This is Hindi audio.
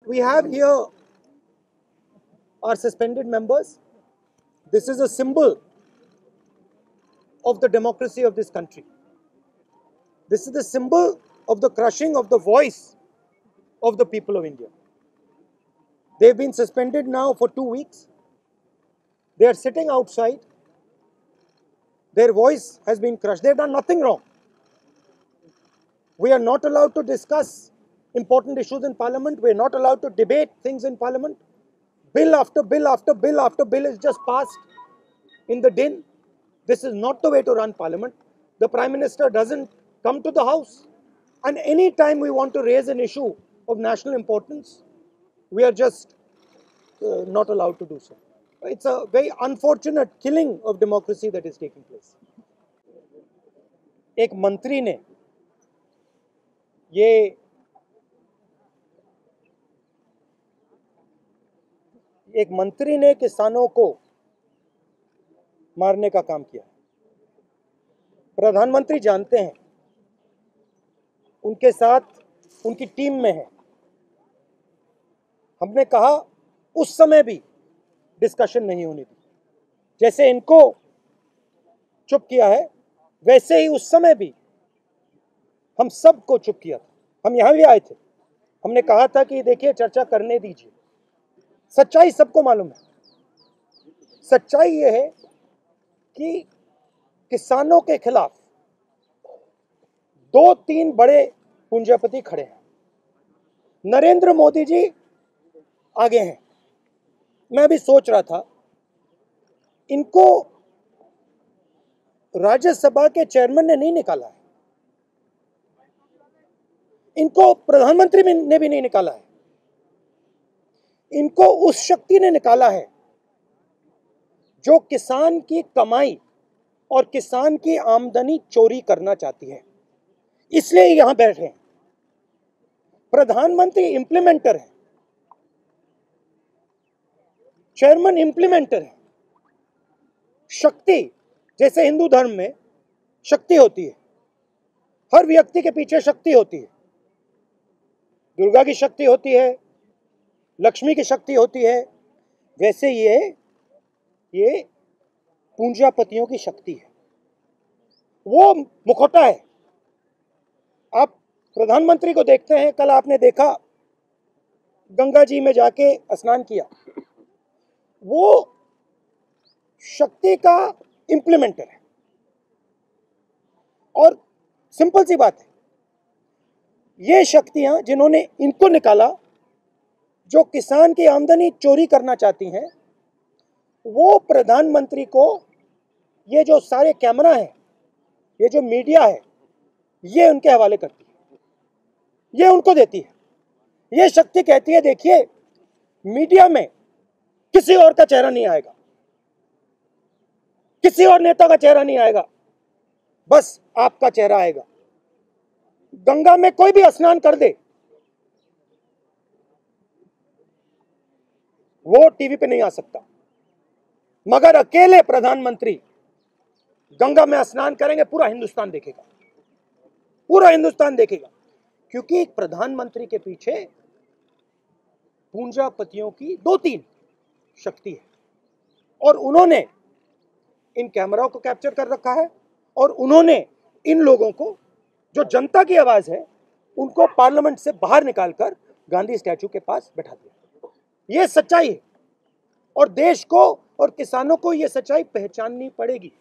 We have here our suspended members. This is a symbol of the democracy of this country. This is the symbol of the crushing of the voice of the people of India. They've been suspended now for 2 weeks. They are sitting outside. Their voice has been crushed. They've done nothing wrong. We are not allowed to discuss important issues in Parliament. We are not allowed to debate things in Parliament. Bill after bill after bill after bill is just passed in the din. This is not the way to run Parliament. The Prime Minister doesn't come to the House. And any time we want to raise an issue of national importance, we are just not allowed to do so. It's a very unfortunate killing of democracy that is taking place. एक मंत्री ने किसानों को मारने का काम किया। प्रधानमंत्री जानते हैं, उनके साथ उनकी टीम में है। हमने कहा उस समय भी डिस्कशन नहीं होने दी। जैसे इनको चुप किया है, वैसे ही उस समय भी हम सबको चुप किया था। हम यहाँ भी आए थे, हमने कहा था कि देखिए चर्चा करने दीजिए। सच्चाई सबको मालूम है। सच्चाई ये है कि किसानों के खिलाफ 2-3 बड़े पूंजीपति खड़े हैं। नरेंद्र मोदी जी आगे हैं। मैं भी सोच रहा था, इनको राज्यसभा के चेयरमैन ने नहीं निकाला है, इनको प्रधानमंत्री ने भी नहीं निकाला है, इनको उस शक्ति ने निकाला है जो किसान की कमाई और किसान की आमदनी चोरी करना चाहती है। इसलिए यहां बैठे हैं। प्रधानमंत्री इंप्लीमेंटर है, चेयरमैन इंप्लीमेंटर है। शक्ति, जैसे हिंदू धर्म में शक्ति होती है, हर व्यक्ति के पीछे शक्ति होती है। दुर्गा की शक्ति होती है, लक्ष्मी की शक्ति होती है, वैसे ये पूंजीपतियों की शक्ति है। वो मुखौटा है। आप प्रधानमंत्री को देखते हैं, कल आपने देखा गंगा जी में जाके स्नान किया। वो शक्ति का इंप्लीमेंटर है। और सिंपल सी बात है, ये शक्तियां जिन्होंने इनको निकाला, जो किसान की आमदनी चोरी करना चाहती हैं, वो प्रधानमंत्री को ये जो सारे कैमरा हैं, ये जो मीडिया है, ये उनके हवाले करती है, ये उनको देती है। ये शक्ति कहती है देखिए मीडिया में किसी और का चेहरा नहीं आएगा, किसी और नेता का चेहरा नहीं आएगा, बस आपका चेहरा आएगा। गंगा में कोई भी स्नान कर दे, वो टीवी पे नहीं आ सकता, मगर अकेले प्रधानमंत्री गंगा में स्नान करेंगे, पूरा हिंदुस्तान देखेगा, पूरा हिंदुस्तान देखेगा। क्योंकि प्रधानमंत्री के पीछे पूंजीपतियों की 2-3 शक्ति है, और उन्होंने इन कैमराओं को कैप्चर कर रखा है, और उन्होंने इन लोगों को, जो जनता की आवाज है, उनको पार्लियामेंट से बाहर निकालकर गांधी स्टैचू के पास बैठा दिया। ये सच्चाई है, और देश को और किसानों को ये सच्चाई पहचाननी पड़ेगी।